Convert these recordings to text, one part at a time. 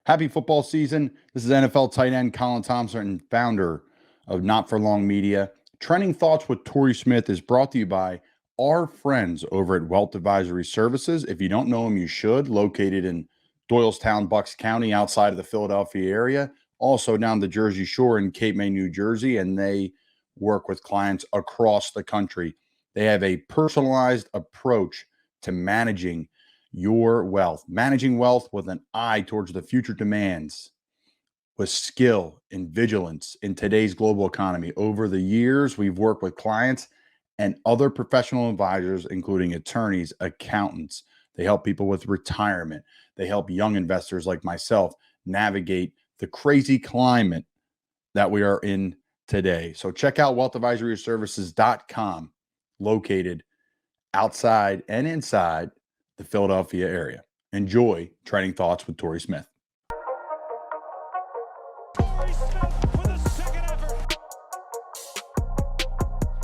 Happy football season. This is NFL tight end Colin Thompson, founder of Not For Long Media. Trending Thoughts with Torrey Smith is brought to you by our friends over at Wealth Advisory Services. If you don't know them, you should. Located in Doylestown, Bucks County, outside of the Philadelphia area. Also down the Jersey Shore in Cape May, New Jersey. And they work with clients across the country. They have a personalized approach to managing your wealth, managing wealth with an eye towards the future demands, with skill and vigilance in today's global economy. Over the years, we've worked with clients and other professional advisors, including attorneys, accountants. They help people with retirement. They help young investors like myself navigate the crazy climate that we are in today. So check out wealthadvisoryservices.com, located outside and inside the Philadelphia area. Enjoy Trending Thoughts with Torrey Smith. Torrey Smith with a second effort.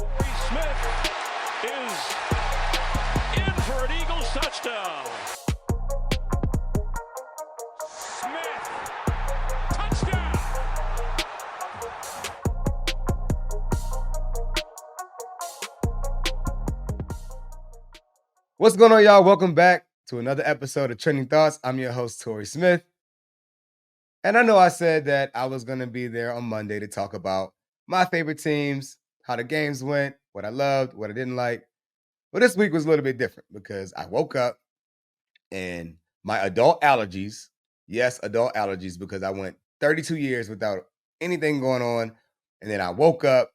Torrey Smith is in for an Eagles touchdown. Smith, touchdown. What's going on, y'all? Welcome back to another episode of Trending Thoughts. I'm your host, Torrey Smith. And I know I said that I was going to be there on Monday to talk about my favorite teams, how the games went, what I loved, what I didn't like. But this week was a little bit different because I woke up and my adult allergies, yes, adult allergies, because I went 32 years without anything going on. And then I woke up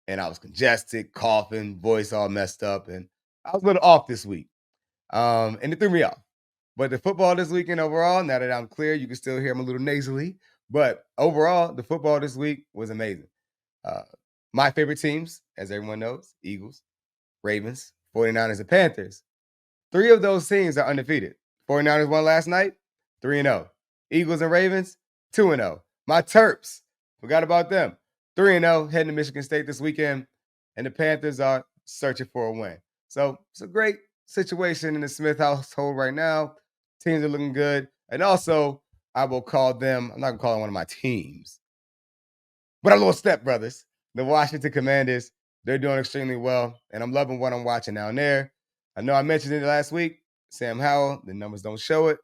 and I was congested, coughing, voice all messed up. And I was a little off this week. And it threw me off. But the football this weekend overall, now that I'm clear, you can still hear I'm a little nasally. But overall, the football this week was amazing. My favorite teams, as everyone knows, Eagles, Ravens, 49ers, and Panthers. 3 of those teams are undefeated. 49ers won last night, 3-0. Eagles and Ravens, 2-0. My Terps, forgot about them, 3-0, heading to Michigan State this weekend. And the Panthers are searching for a win. So it's a great situation in the Smith household right now. Teams are looking good. And also, I will call them, I'm not going to call them one of my teams, but our little stepbrothers, the Washington Commanders. They're doing extremely well, and I'm loving what I'm watching down there. I know I mentioned it last week. Sam Howell, the numbers don't show it,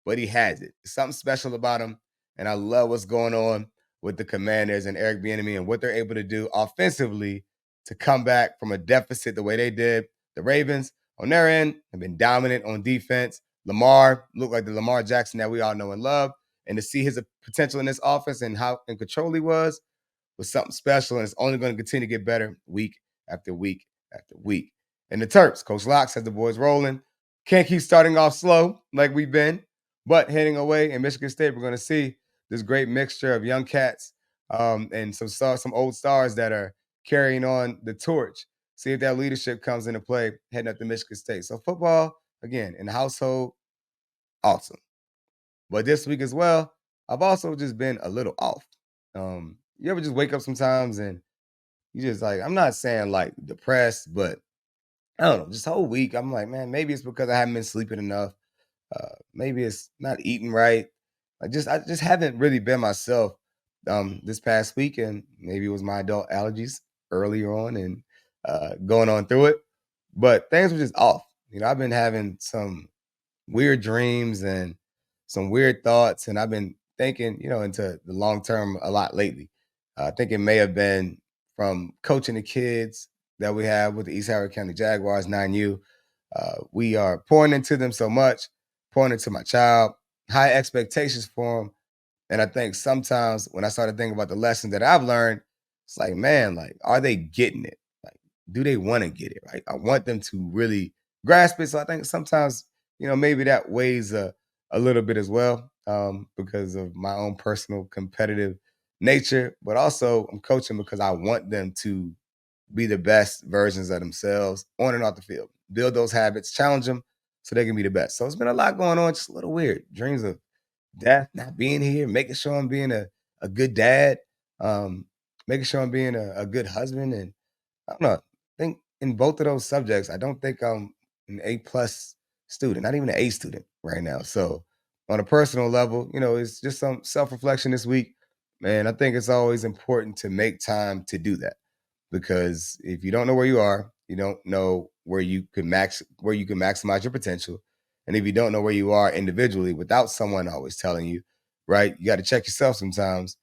but he has it. There's something special about him, and I love what's going on with the Commanders and Eric Bieniemy and what they're able to do offensively to come back from a deficit the way they did. The Ravens, on their end, have been dominant on defense. Lamar looked like the Lamar Jackson that we all know and love. And to see his potential in this offense and how in control he was something special. And it's only going to continue to get better week after week after week. And the Terps, Coach Locke has the boys rolling. Can't keep starting off slow like we've been, but heading away in Michigan State, we're going to see this great mixture of young cats and some old stars that are carrying on the torch. See if that leadership comes into play heading up to Michigan State. So football, again, in the household, awesome. But this week as well, I've also just been a little off. You ever just wake up sometimes and you just like, I'm not saying like depressed, but I don't know, just whole week, I'm like, man, maybe it's because I haven't been sleeping enough. Maybe it's not eating right. I just haven't really been myself this past week, and maybe it was my adult allergies earlier on and going on through it. But things were just off. I've been having some weird dreams and some weird thoughts, and I've been thinking, into the long term a lot lately. I think it may have been from coaching the kids that we have with the East Howard County Jaguars, 9U. We are pouring into them so much, pouring into my child, high expectations for them. And I think sometimes when I started thinking about the lessons that I've learned, it's like, man, like, are they getting it? Like, do they want to get it? Right? I want them to really grasp it. So I think sometimes, maybe that weighs a little bit as well because of my own personal competitive nature. But also I'm coaching because I want them to be the best versions of themselves on and off the field. Build those habits, challenge them so they can be the best. So it's been a lot going on, just a little weird. Dreams of death, not being here, making sure I'm being a good dad, making sure I'm being a good husband. And I don't know, I think in both of those subjects, I don't think I'm an A+ student, not even an A student right now. So on a personal level, it's just some self-reflection this week. Man, I think it's always important to make time to do that, because if you don't know where you are, you don't know where you can maximize your potential. And if you don't know where you are individually without someone always telling you, right, you got to check yourself sometimes,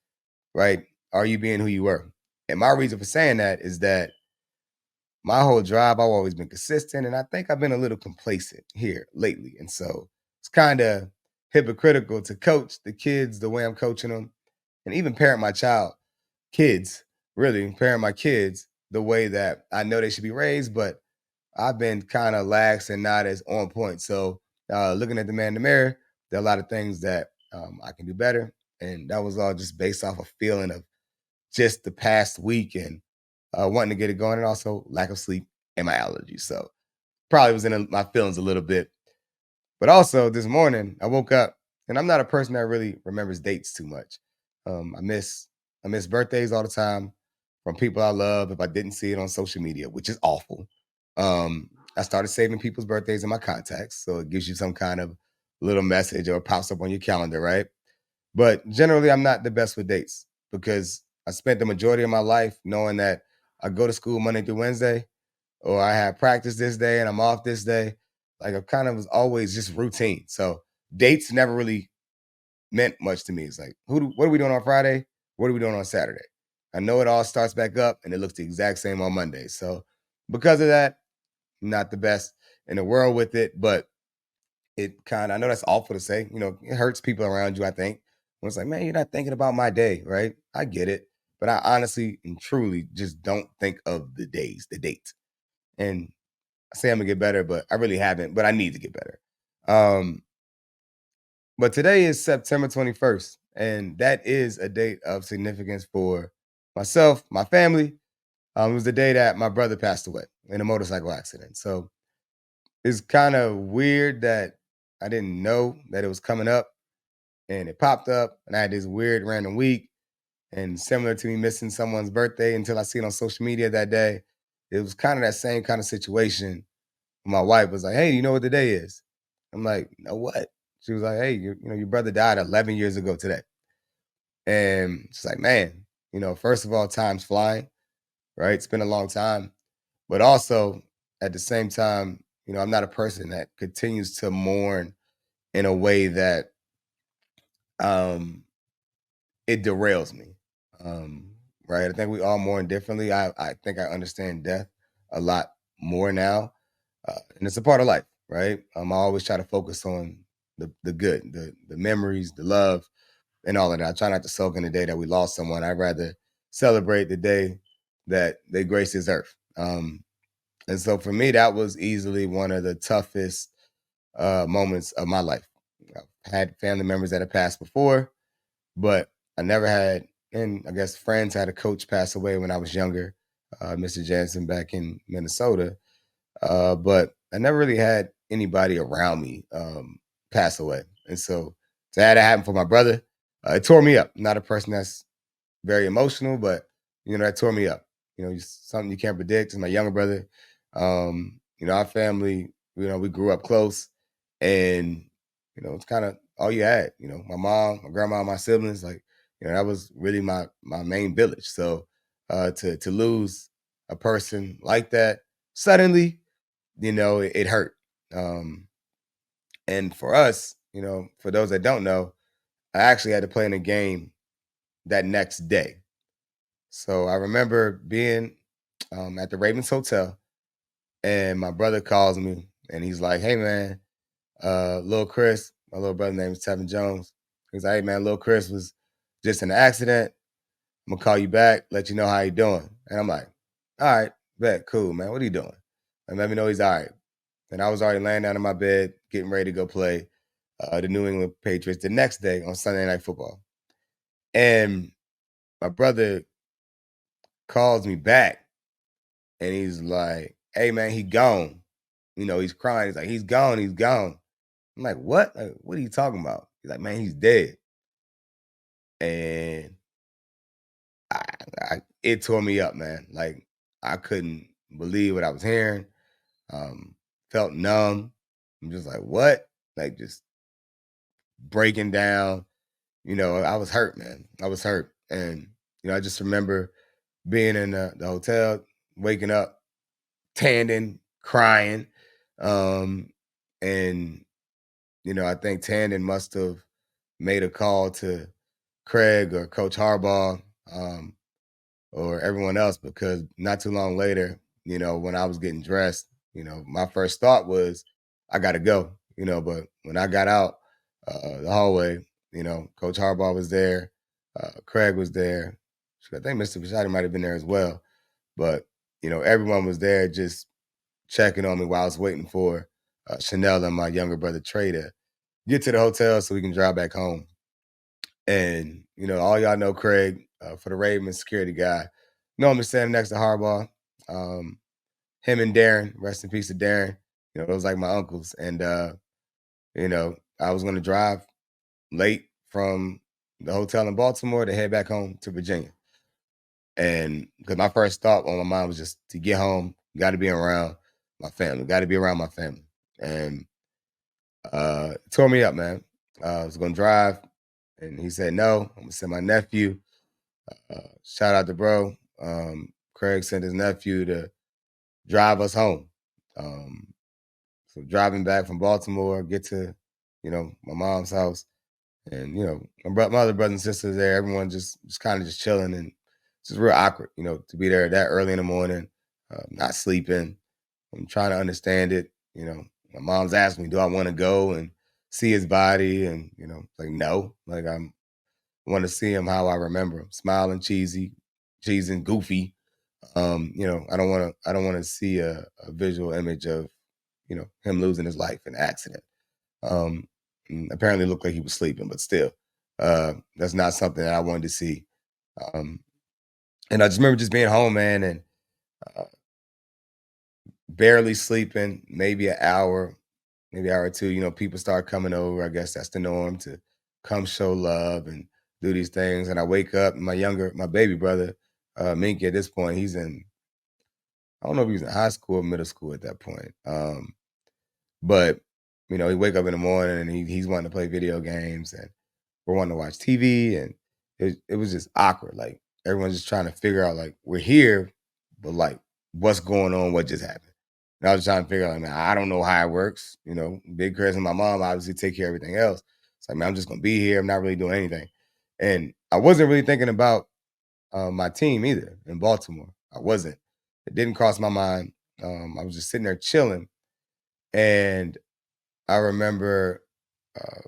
right? Are you being who you were? And my reason for saying that is that my whole drive, I've always been consistent, and I think I've been a little complacent here lately. And so it's kind of hypocritical to coach the kids the way I'm coaching them, and even parent my kids, really parent my kids the way that I know they should be raised, but I've been kind of lax and not as on point. So looking at the man in the mirror, there are a lot of things that I can do better. And that was all just based off a feeling of just the past week and wanting to get it going, and also lack of sleep and my allergies. So probably was in my feelings a little bit. But also this morning, I woke up, and I'm not a person that really remembers dates too much. I miss birthdays all the time from people I love if I didn't see it on social media, which is awful. I started saving people's birthdays in my contacts, so it gives you some kind of little message or pops up on your calendar, right? But generally, I'm not the best with dates because I spent the majority of my life knowing that I go to school Monday through Wednesday, or I have practice this day and I'm off this day. Like I kind of was always just routine. So dates never really meant much to me. It's like, what are we doing on Friday? What are we doing on Saturday? I know it all starts back up and it looks the exact same on Monday. So because of that, not the best in the world with it, but I know that's awful to say, it hurts people around you, I think. When it's like, man, you're not thinking about my day, right? I get it. But I honestly and truly just don't think of the dates. And I say I'm gonna get better, but I really haven't, but I need to get better. Um, but today is September 21st, and that is a date of significance for myself, my family. It was the day that my brother passed away in a motorcycle accident. So it's kind of weird that I didn't know that it was coming up, and it popped up, and I had this weird random week. And similar to me missing someone's birthday until I see it on social media that day, it was kind of that same kind of situation. My wife was like, "Hey, you know what the day is?" I'm like, "No, what?" She was like, "Hey, your brother died 11 years ago today." And she's like, "Man, first of all, time's flying, right? It's been a long time, but also at the same time, I'm not a person that continues to mourn in a way that um it derails me. Um, right? I think we all mourn differently. I think I understand death a lot more now, and it's a part of life, right? I always try to focus on the good, the memories, the love, and all of that. I try not to soak in the day that we lost someone. I'd rather celebrate the day that they graced this earth. And so for me, that was easily one of the toughest moments of my life. I've had family members that have passed before, but I never had, and I guess friends had a coach pass away when I was younger, Mr. Jansen back in Minnesota. But I never really had anybody around me pass away. And so to have that happen for my brother, it tore me up. I'm not a person that's very emotional, but that tore me up. Just something you can't predict. It's my younger brother. Our family, we grew up close, and it's kind of all you had. My mom, my grandma, my siblings, like that was really my main village. So to lose a person like that suddenly, it hurt. Um, and for us, for those that don't know, I actually had to play in a game that next day. So I remember being at the Ravens Hotel, and my brother calls me, and he's like, "Hey man, little Chris, my little brother name is Tevin Jones. He's like, hey man, little Chris was just in an accident. I'm gonna call you back, let you know how he doing." And I'm like, "All right, bet, cool, man. What are you doing?" And let me know he's all right. And I was already laying down in my bed, getting ready to go play the New England Patriots the next day on Sunday Night Football. And my brother calls me back, and he's like, "Hey man, he gone." He's crying. He's like, "He's gone. He's gone." I'm like, "What? Like, what are you talking about?" He's like, "Man, he's dead." And I, it tore me up, man. Like I couldn't believe what I was hearing. Um, Felt numb. I'm just like, what? Like just breaking down. I was hurt, man. I was hurt. And, I just remember being in the hotel, waking up, Tandon, crying. Um, and, I think Tandon must have made a call to Craig or Coach Harbaugh, or everyone else, because not too long later, when I was getting dressed, my first thought was, I got to go, but when I got out the hallway, Coach Harbaugh was there, Craig was there. I think Mr. Bashadi might have been there as well. But, everyone was there just checking on me while I was waiting for Chanel and my younger brother Trey to get to the hotel so we can drive back home. And, all y'all know Craig, for the Ravens security guy. Normally standing next to Harbaugh. Him and Darren, rest in peace to Darren. Those like my uncles. And, I was going to drive late from the hotel in Baltimore to head back home to Virginia. And because my first thought on my mind was just to get home, got to be around my family, got to be around my family. And it tore me up, man. I was going to drive, and he said, no, I'm going to send my nephew. Shout out to bro. Craig sent his nephew to drive us home. So driving back from Baltimore, get to, my mom's house, and my other brothers and sisters there. Everyone just kind of just chilling, and it's just real awkward, to be there that early in the morning, not sleeping. I'm trying to understand it. My mom's asking me, do I want to go and see his body? And like no, like I want to see him how I remember him, smiling, cheesy and goofy. I don't want to see a visual image of, him losing his life in an accident. Apparently looked like he was sleeping, but still, that's not something that I wanted to see. Um, and I just remember just being home, man, and uh, barely sleeping, maybe an hour, maybe hour or two. People start coming over. I guess that's the norm to come show love and do these things. And I wake up, and my baby brother, Minky, at this point, I don't know if he was in high school or middle school at that point. But he wake up in the morning and he's wanting to play video games, and we're wanting to watch TV, and it was just awkward. Like everyone's just trying to figure out, like, we're here, but like what's going on, what just happened. And I was trying to figure out, like, man, I don't know how it works. Big Chris and my mom obviously take care of everything else. It's like, man, I'm just gonna be here. I'm not really doing anything. And I wasn't really thinking about my team either in Baltimore. I wasn't. It didn't cross my mind. I was just sitting there chilling, and I remember uh,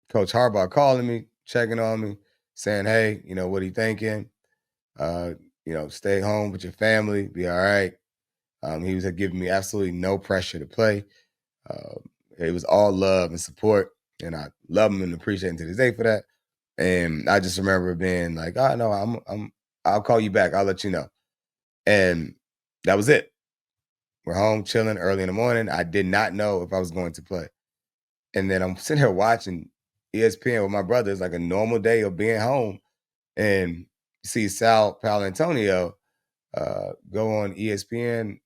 Coach Harbaugh calling me, checking on me, saying, "Hey, what are you thinking? Uh, stay home with your family, be all right." He was giving me absolutely no pressure to play. Uh, it was all love and support, and I love him and appreciate him to this day for that. And I just remember being like, "Oh no, I'll call you back. I'll let you know." And that was it. We're home chilling early in the morning. I did not know if I was going to play. And then I'm sitting here watching ESPN with my brother. It's like a normal day of being home. And you see Sal Palantonio go on ESPN,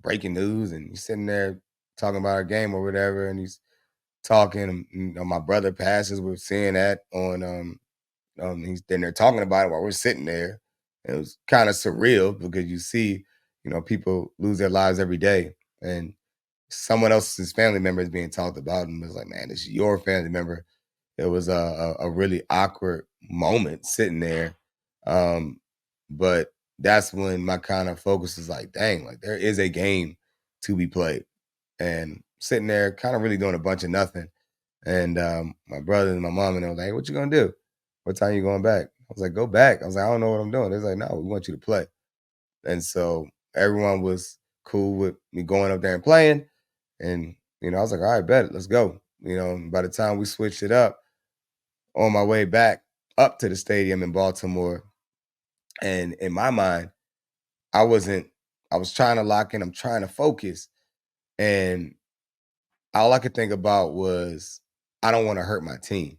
breaking news, and he's sitting there talking about our game or whatever. And he's talking, and, my brother passes. We're seeing that on, he's in there talking about it while we're sitting there. It was kind of surreal because you see, people lose their lives every day. And someone else's family member is being talked about, and it's like, man, this is your family member. It was a really awkward moment sitting there, but that's when my kind of focus is like, dang, like there is a game to be played, and sitting there kind of really doing a bunch of nothing. And my brother and my mom, and they were like, hey, what you gonna do? What time you going back? I was like, go back. I was like, I don't know what I'm doing. They're like, no, we want you to play. And so everyone was cool with me going up there and playing. And, I was like, all right, bet, let's go. And by the time we switched it up, on my way back up to the stadium in Baltimore, and in my mind, I wasn't, I was trying to lock in, I'm trying to focus. And all I could think about was, I don't want to hurt my team.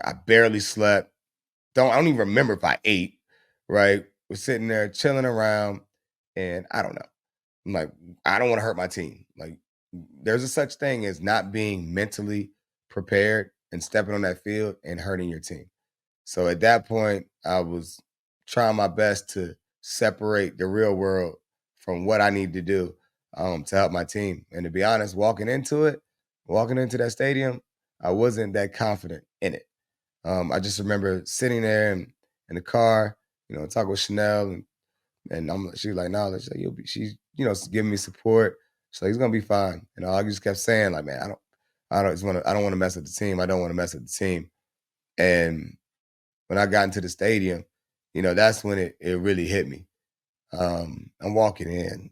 I barely slept. I don't even remember if I ate, right? We're sitting there chilling around, and I don't know. I'm like, I don't want to hurt my team. Like, there's a such thing as not being mentally prepared and stepping on that field and hurting your team. So at that point, I was trying my best to separate the real world from what I need to do to help my team. And to be honest, walking into that stadium, I wasn't that confident in it. I just remember sitting there in the car, talking with Chanel, and she's like, no, she's like, you'll be, she's, giving me support. She's like, he's gonna be fine. And I just kept saying, like, man, I don't want to mess with the team. I don't want to mess with the team. And when I got into the stadium, that's when it really hit me. I'm walking in.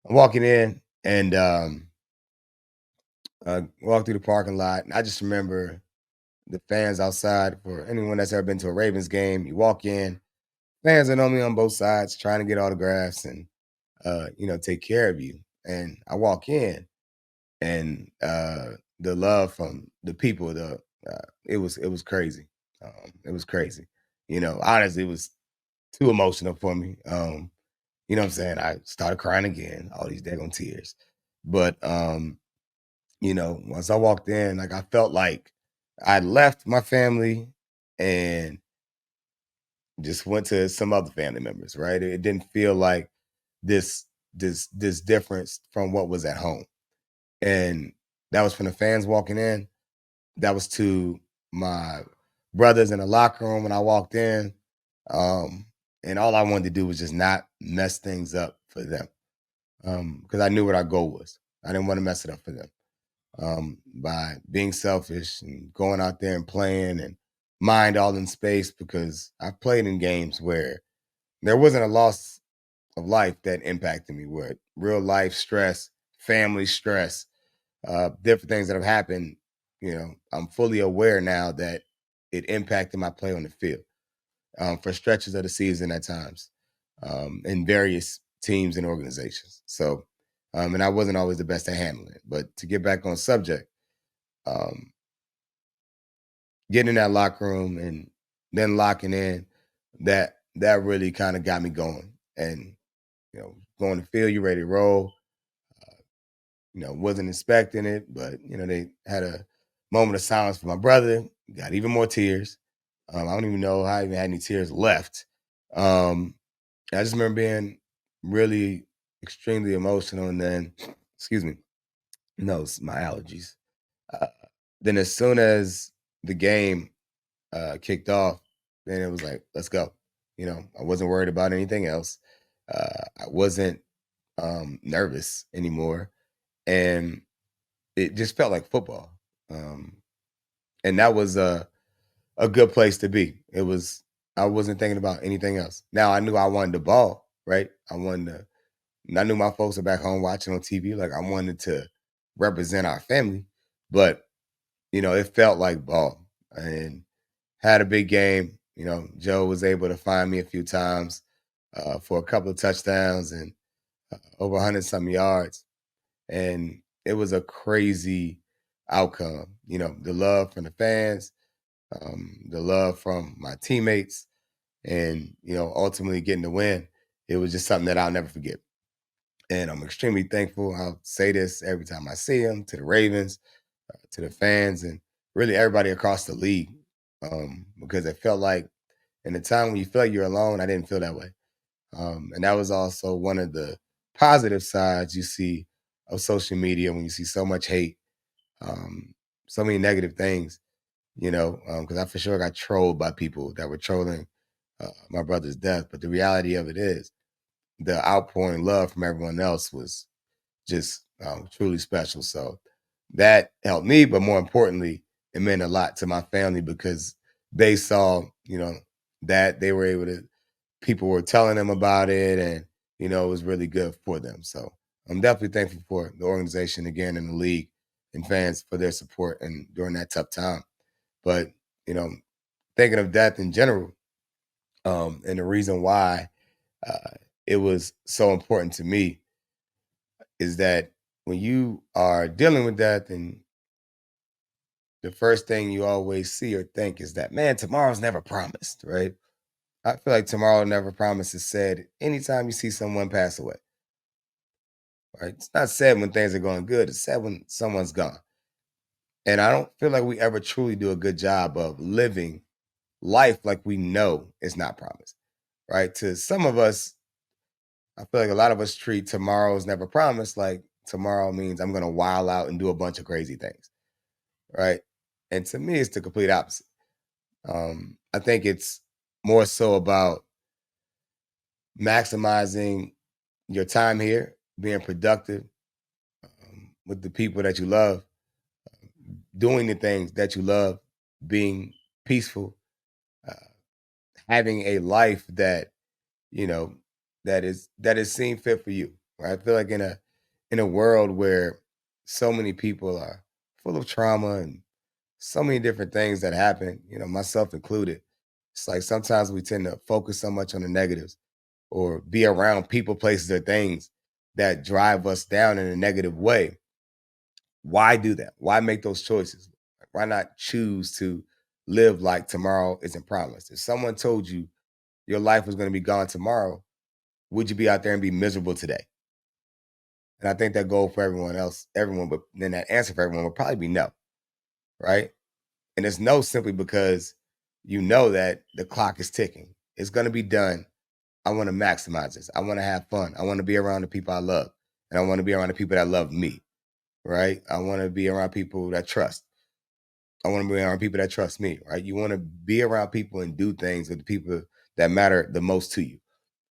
I'm walking in and walk through the parking lot. And I just remember the fans outside. For anyone that's ever been to a Ravens game, you walk in, fans are normally on both sides trying to get autographs and take care of you. And I walk in and the love from the people, it was crazy. It was crazy. Honestly, it was too emotional for me. You know what I'm saying? I started crying again, all these daggone tears. But once I walked in, like I felt like I left my family and just went to some other family members, right? It didn't feel like this this difference from what was at home. And that was from the fans walking in. That was to my brothers in the locker room when I walked in. Um, and all I wanted to do was just not mess things up for them. Because I knew what our goal was. I didn't want to mess it up for them. By being selfish and going out there and playing and mind all in space, because I played in games where there wasn't a loss of life that impacted me, where real life stress, family stress, different things that have happened. I'm fully aware now that it impacted my play on the field for stretches of the season at times in various teams and organizations. So, and I wasn't always the best at handling it. But to get back on subject, um, getting in that locker room and then locking in, that really kind of got me going. And going to field, you ready to roll. Wasn't expecting it, but they had a moment of silence for my brother. Got even more tears. I don't even know how I even had any tears left. Um, I just remember being really extremely emotional, and then, excuse me, no, it's my allergies. Uh, then as soon as the game kicked off, then it was like, let's go. I wasn't worried about anything else. I wasn't nervous anymore, and it just felt like football. Um, and that was a good place to be. I wasn't thinking about anything else. Now I knew I wanted the ball, right? I knew my folks are back home watching on TV. Like I wanted to represent our family, but it felt like ball and had a big game. Joe was able to find me a few times for a couple of touchdowns and over 100 some yards. And it was a crazy outcome. The love from the fans, the love from my teammates, and ultimately getting the win. It was just something that I'll never forget. And I'm extremely thankful. I'll say this every time I see them, to the Ravens, to the fans, and really everybody across the league. Because it felt like in the time when you felt you're alone, I didn't feel that way. And that was also one of the positive sides you see of social media when you see so much hate, um, so many negative things, because I for sure got trolled by people that were trolling my brother's death. But the reality of it is the outpouring love from everyone else was just truly special. So that helped me, but more importantly, it meant a lot to my family because they saw, that they were able to, people were telling them about it, and it was really good for them. So I'm definitely thankful for the organization again and the league and fans for their support and during that tough time. But you know, thinking of death in general, and the reason why uh, it was so important to me is that when you are dealing with death, and the first thing you always see or think is that, man, tomorrow's never promised, right? I feel like tomorrow never promises said anytime you see someone pass away. right? It's not sad when things are going good. It's sad when someone's gone. And I don't feel like we ever truly do a good job of living life like we know it's not promised, right? To some of us, I feel like a lot of us treat tomorrow's never promised like tomorrow means I'm going to wild out and do a bunch of crazy things, right? And to me, it's the complete opposite. I think it's more so about maximizing your time here, being productive with the people that you love, doing the things that you love, being peaceful, uh, having a life that you know that is seen fit for you. Right? I feel like in a world where so many people are full of trauma and so many different things that happen, myself included. It's like sometimes we tend to focus so much on the negatives or be around people, places, or things that drive us down in a negative way. Why do that? Why make those choices? Why not choose to live like tomorrow isn't promised? If someone told you your life was going to be gone tomorrow, would you be out there and be miserable today? And I think that goal for everyone, but then that answer for everyone would probably be no, right? And it's no simply because you know that the clock is ticking. It's going to be done. I want to maximize this. I want to have fun. I want to be around the people I love. And I want to be around the people that love me, right? I want to be around people that trust. I want to be around people that trust me, right? You want to be around people and do things with the people that matter the most to you.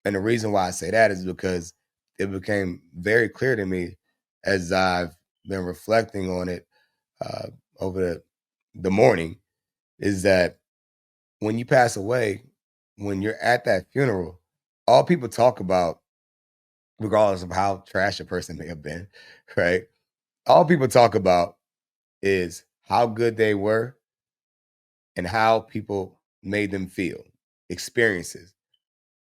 And the reason why I say that is because it became very clear to me as I've been reflecting on it uh, over the morning is that when you pass away, when you're at that funeral, all people talk about, regardless of how trash a person may have been, right? All people talk about is how good they were and how people made them feel, experiences.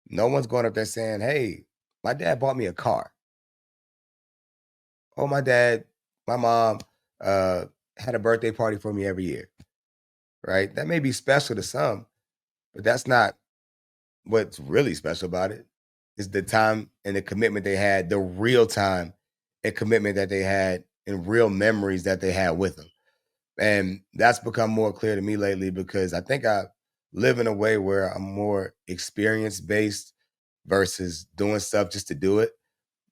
No one's going up there saying, "Hey, my dad bought me a car. Oh, my mom uh, had a birthday party for me every year." Right? That may be special to some, but that's not what's really special about it. Is the time and the commitment they had, the real time and commitment that they had, and real memories that they had with them. And that's become more clear to me lately because I think I live in a way where I'm more experience based versus doing stuff just to do it.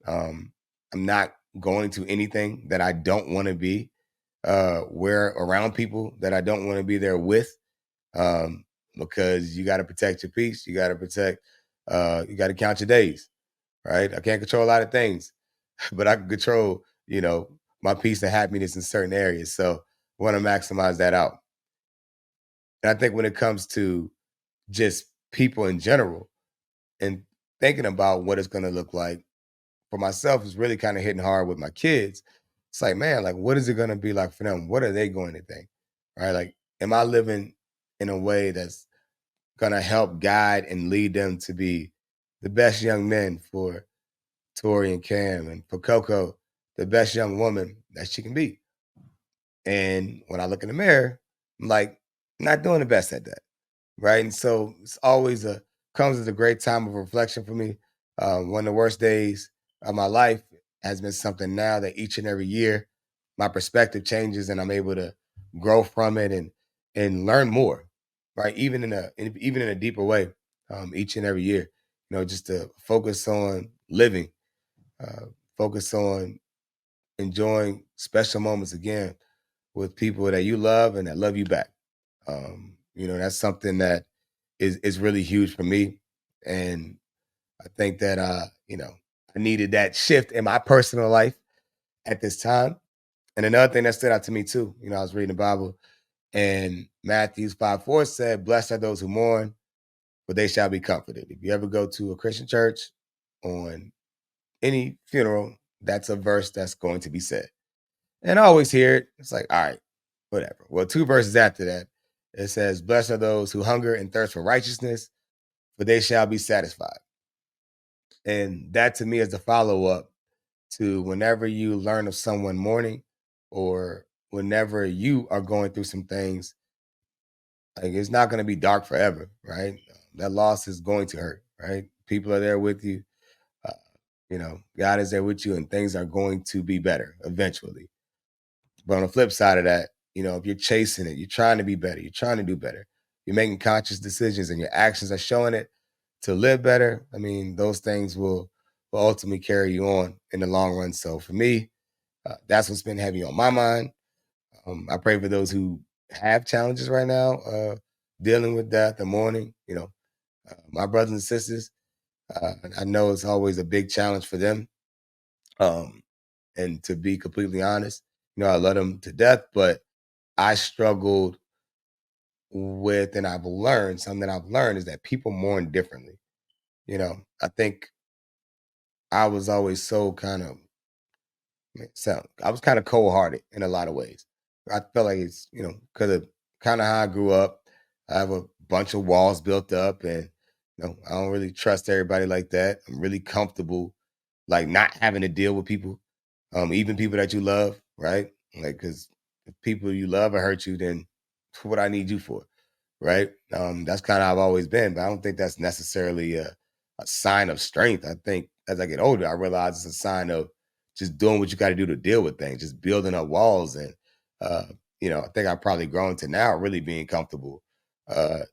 Um, I'm not going to anything that I don't want to be, where around people that I don't want to be there with, um, because you got to protect your peace. You got to you got to count your days, right? I can't control a lot of things, but I can control, my peace and happiness in certain areas. So I want to maximize that out. And I think when it comes to just people in general and thinking about what it's going to look like for myself is really kind of hitting hard with my kids. It's like, man, like, what is it going to be like for them? What are they going to think? Right? Like, am I living in a way that's going to help guide and lead them to be the best young men for Tori and Cam and for Coco, the best young woman that she can be? And when I look in the mirror, I'm like, not doing the best at that. Right. And so it's always comes as a great time of reflection for me. One of the worst days of my life has been something now that each and every year my perspective changes and I'm able to grow from it and learn more. Right. Even even in a deeper way, each and every year, just to focus on living, uh, focus on enjoying special moments again with people that you love and that love you back. That's something that is really huge for me. And I think that I needed that shift in my personal life at this time. And another thing that stood out to me too, I was reading the Bible and Matthews 5:4 said, "Blessed are those who mourn, for they shall be comforted." If you ever go to a Christian church on any funeral, that's a verse that's going to be said. And I always hear it. It's like, all right, whatever. Well, two verses after that, it says, "Blessed are those who hunger and thirst for righteousness, for they shall be satisfied." And that to me is the follow up to whenever you learn of someone mourning or whenever you are going through some things, like it's not going to be dark forever, right? That loss is going to hurt, right? People are there with you. Uh, God is there with you and things are going to be better eventually. But on the flip side of that, if you're chasing it, you're trying to be better, you're trying to do better, you're making conscious decisions and your actions are showing it to live better. I mean, those things will ultimately carry you on in the long run. So for me, that's what's been heavy on my mind. I pray for those who have challenges right now, dealing with death and mourning. My brothers and sisters, I know it's always a big challenge for them. Um, and to be completely honest, I love them to death, but I struggled with, and I've learned something that I've learned is that people mourn differently. I think I was always so kind of, I was kind of cold hearted in a lot of ways. I felt like it's, because of kind of how I grew up. I have a bunch of walls built up and, I don't really trust everybody like that. I'm really comfortable, like not having to deal with people, even people that you love, right? Like, because if people you love or hurt you, then what I need you for, right? That's kind of how I've always been, but I don't think that's necessarily a sign of strength. I think as I get older, I realize it's a sign of just doing what you got to do to deal with things, just building up walls. And, uh, I think I've probably grown to now really being comfortable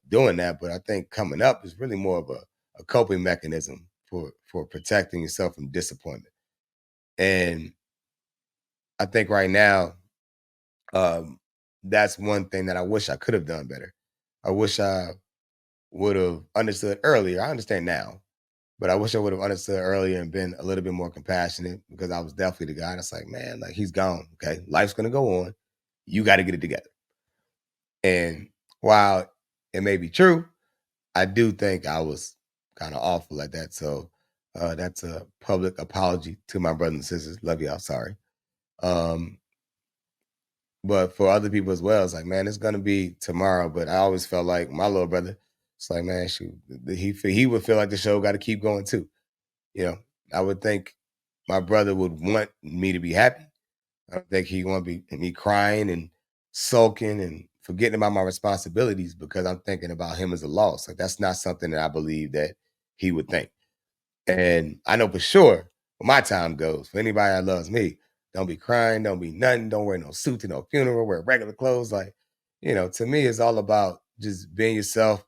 doing that. But I think coming up is really more of a coping mechanism for protecting yourself from disappointment. And I think right now, um, that's one thing that I wish I could have done better. I wish I would have understood earlier. I understand now, but I wish I would have understood earlier and been a little bit more compassionate because I was definitely the guy that's like, man, like he's gone. Okay. Life's gonna go on. You got to get it together. And while it may be true, I do think I was kind of awful at that. So that's a public apology to my brothers and sisters. Love y'all. Sorry. Um, but for other people as well, it's like, man, it's gonna be tomorrow. But I always felt like my little brother, it's like, man, shoot, he would feel like the show got to keep going too. You know, I would think my brother would want me to be happy. I don't think he want to be me crying and sulking and forgetting about my responsibilities because I'm thinking about him as a loss. Like that's not something that I believe that he would think. And I know for sure when my time goes, for anybody that loves me, don't be crying, don't be nothing, don't wear no suit to no funeral, wear regular clothes. Like, to me, it's all about just being yourself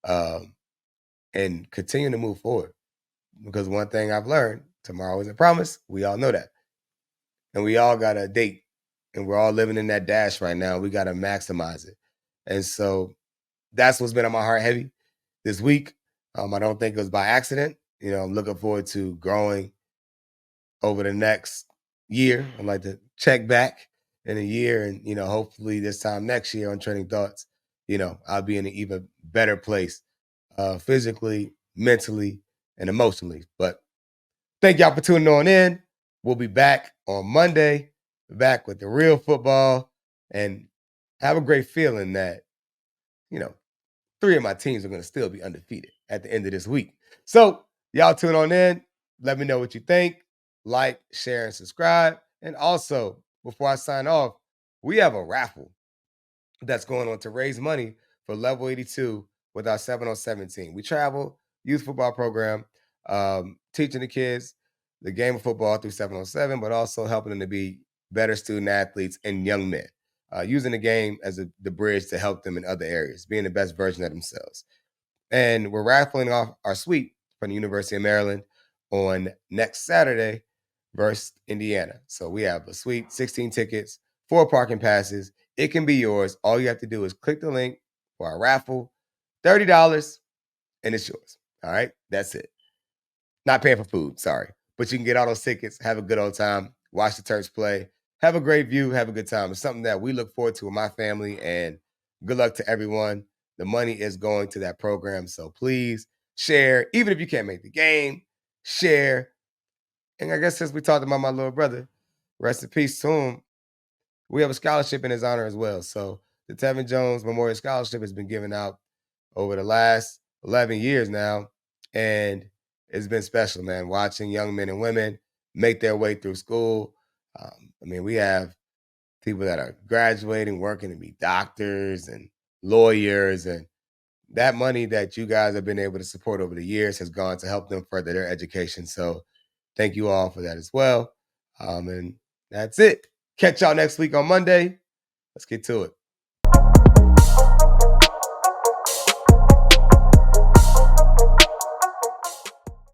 um, and continuing to move forward. Because one thing I've learned, tomorrow isn't promised. We all know that. And we all got a date. And we're all living in that dash right now. We got to maximize it. And so that's what's been on my heart heavy this week. I don't think it was by accident. I'm looking forward to growing over the next year. I'd like to check back in a year and, hopefully this time next year on Training Thoughts, I'll be in an even better place physically, mentally, and emotionally. But thank y'all for tuning on in. We'll be back on Monday, back with the real football, and have a great feeling that, you know, three of my teams are going to still be undefeated at the end of this week. So, y'all tune on in. Let me know what you think. Like, share, and subscribe. And also, before I sign off, we have a raffle that's going on to raise money for Level 82 with our 7-on-17. We travel, youth football program, teaching the kids the game of football through 7-on-7, but also helping them to be better student athletes and young men, using the game as the bridge to help them in other areas, being the best version of themselves. And we're raffling off our suite from the University of Maryland on next Saturday versus Indiana. So we have a suite, 16 tickets, 4 parking passes. It can be yours. All you have to do is click the link for our raffle, $30, and it's yours. All right, that's it. Not paying for food, sorry. But you can get all those tickets, have a good old time, watch the Turks play, have a great view, have a good time. It's something that we look forward to with my family, and good luck to everyone. The money is going to that program, so please share. Even if you can't make the game, share. And I guess since we talked about my little brother, rest in peace to him, we have a scholarship in his honor as well. So the Tevin Jones Memorial Scholarship has been given out over the last 11 years now. And it's been special, man, watching young men and women make their way through school. We have people that are graduating, working to be doctors and lawyers. And that money that you guys have been able to support over the years has gone to help them further their education. So thank you all for that as well. And that's it. Catch y'all next week on Monday. Let's get to it.